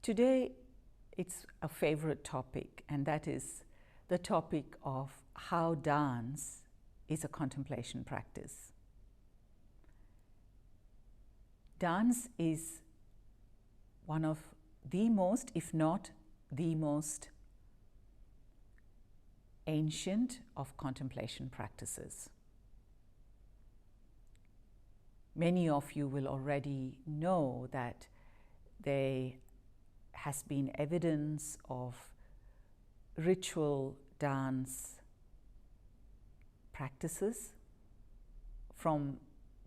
Today, it's a favorite topic, and that is the topic of how dance is a contemplation practice. Dance is one of the most, if not the most, ancient of contemplation practices. Many of you will already know that there has been evidence of ritual dance practices from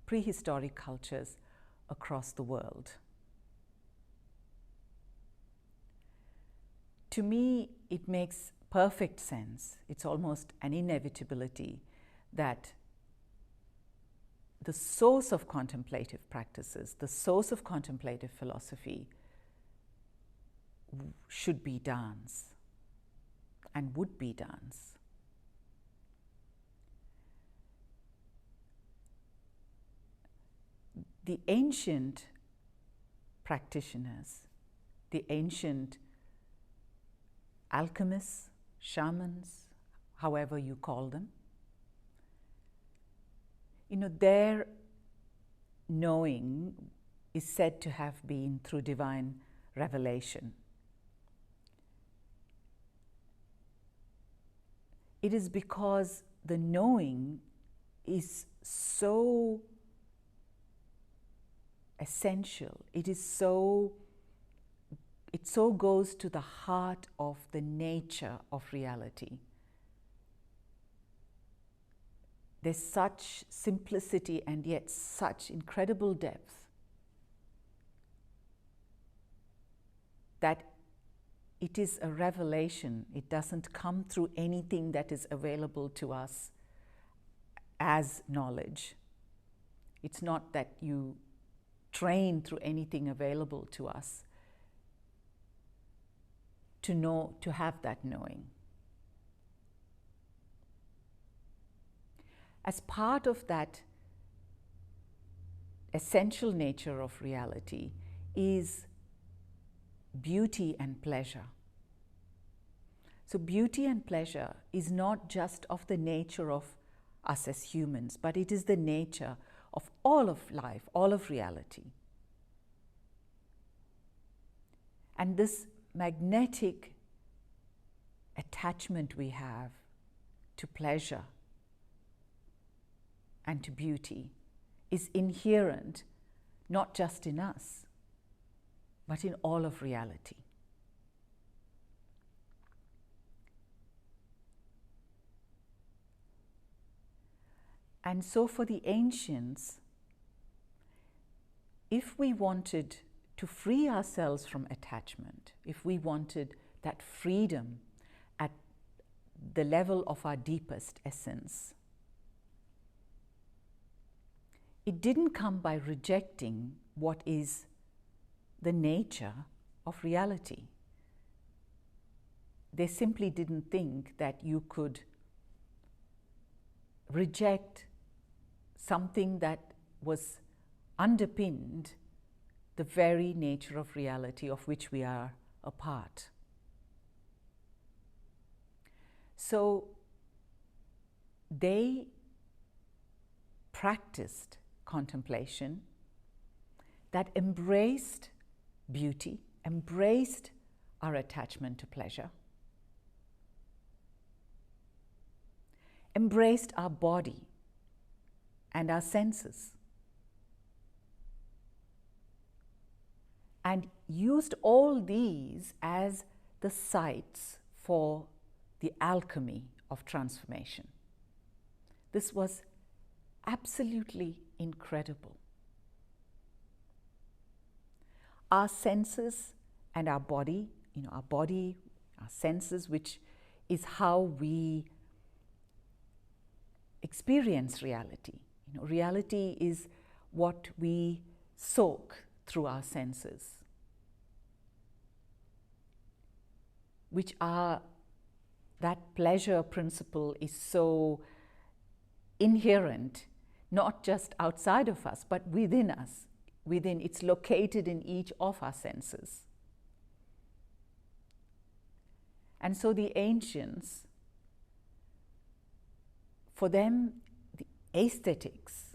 prehistoric cultures across the world. To me, it makes perfect sense. It's almost an inevitability that the source of contemplative practices, the source of contemplative philosophy, should be dance and would be dance. The ancient practitioners, the ancient alchemists, shamans, however you call them, their knowing is said to have been through divine revelation. It is because the knowing is so essential, it so goes to the heart of the nature of reality. There's such simplicity and yet such incredible depth that it is a revelation. It doesn't come through anything that is available to us as knowledge. It's not that you train through anything available to us to know, to have that knowing. As part of that essential nature of reality is beauty and pleasure. So beauty and pleasure is not just of the nature of us as humans, but it is the nature of all of life, all of reality. And this magnetic attachment we have to pleasure and to beauty is inherent not just in us, but in all of reality. And so for the ancients, if we wanted to free ourselves from attachment, if we wanted that freedom at the level of our deepest essence, it didn't come by rejecting what is the nature of reality. They simply didn't think that you could reject something that was underpinned the very nature of reality of which we are a part. So they practiced contemplation that embraced beauty, embraced our attachment to pleasure, embraced our body and our senses, and used all these as the sites for the alchemy of transformation. This was absolutely incredible. Our senses and our body, our senses, which is how we experience reality. Reality is what we soak through our senses, which are, that pleasure principle is so inherent, not just outside of us, but within us. It's located in each of our senses. And so the ancients, for them, the aesthetics,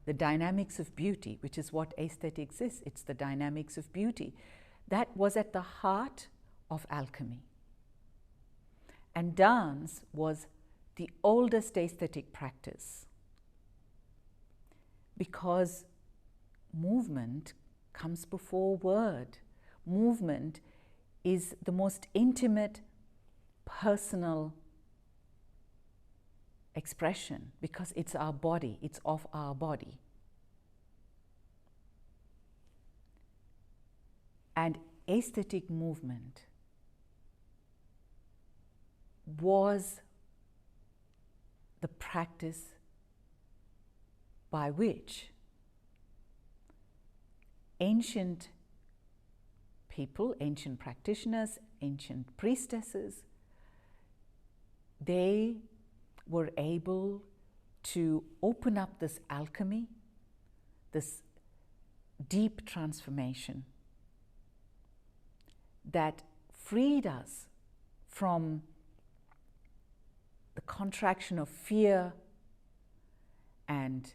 the dynamics of beauty, which is what aesthetics is, it's the dynamics of beauty, that was at the heart of alchemy. And dance was the oldest aesthetic practice, because movement comes before word. Movement is the most intimate, personal expression, because it's our body, it's of our body. And aesthetic movement was the practice by which ancient people, ancient practitioners, ancient priestesses, they were able to open up this alchemy, this deep transformation that freed us from the contraction of fear and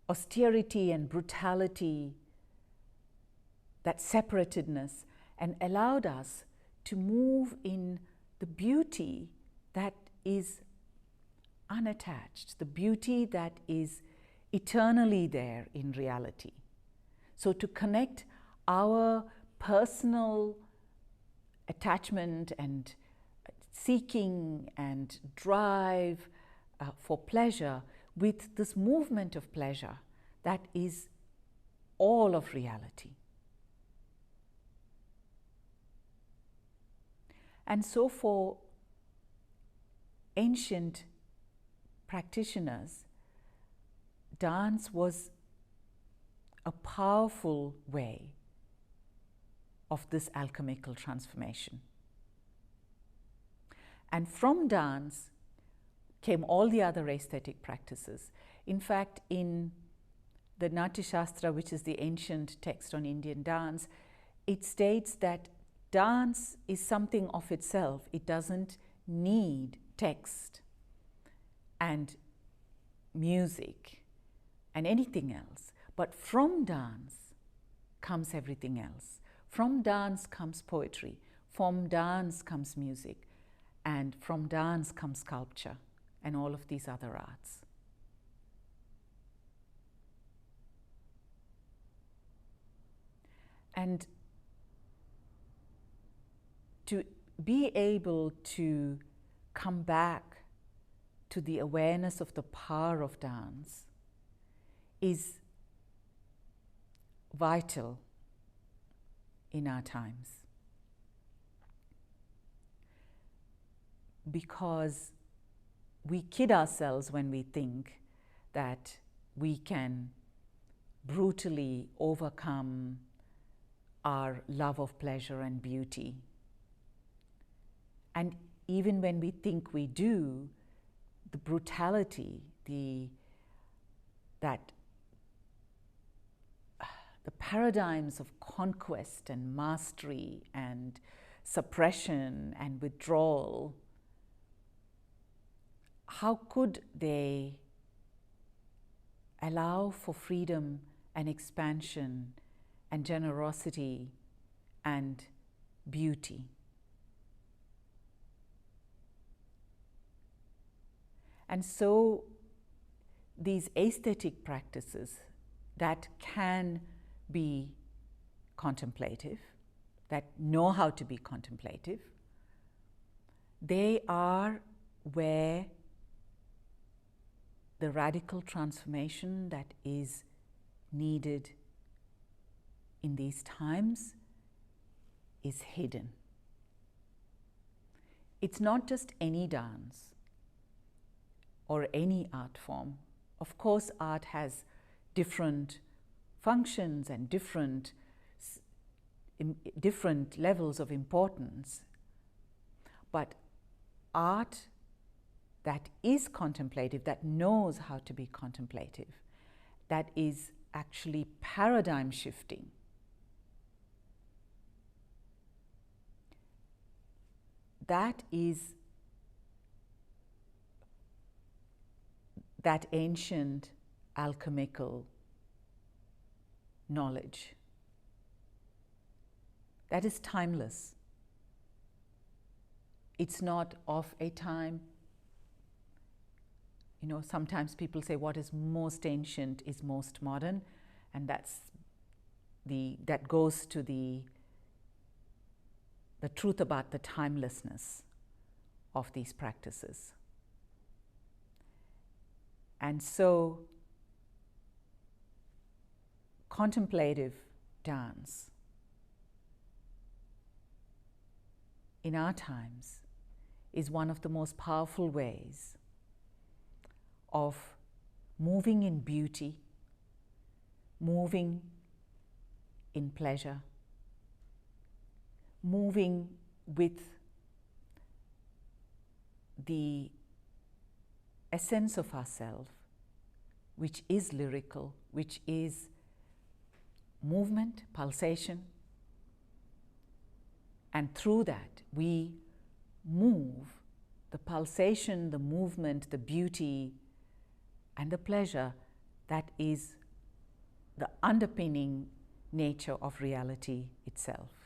austerity and brutality, that separatedness, and allowed us to move in the beauty that is unattached, the beauty that is eternally there in reality. So to connect our personal attachment and seeking and drive for pleasure with this movement of pleasure that is all of reality. And so for ancient practitioners, dance was a powerful way of this alchemical transformation. And from dance came all the other aesthetic practices. In fact, in the Natya Shastra, which is the ancient text on Indian dance, it states that dance is something of itself. It doesn't need text and music and anything else. But from dance comes everything else. From dance comes poetry. From dance comes music. And from dance comes sculpture and all of these other arts. And to be able to come back to the awareness of the power of dance is vital in our times, because we kid ourselves when we think that we can brutally overcome our love of pleasure and beauty. And even when we think we do, the brutality, the paradigms of conquest and mastery and suppression and withdrawal, how could they allow for freedom and expansion and generosity and beauty? And so these aesthetic practices that can be contemplative, that know how to be contemplative, they are where the radical transformation that is needed in these times is hidden. It's not just any dance or any art form. Of course, art has different functions and different levels of importance. But art that is contemplative, that knows how to be contemplative, that is actually paradigm shifting, that is that ancient alchemical knowledge that is timeless. It's not of a time. You know, sometimes people say what is most ancient is most modern, and that goes to the truth about the timelessness of these practices. And so, contemplative dance in our times is one of the most powerful ways of moving in beauty, moving in pleasure, moving with the essence of ourself, which is lyrical, which is movement, pulsation, and through that we move the pulsation, the movement, the beauty, and the pleasure that is the underpinning nature of reality itself.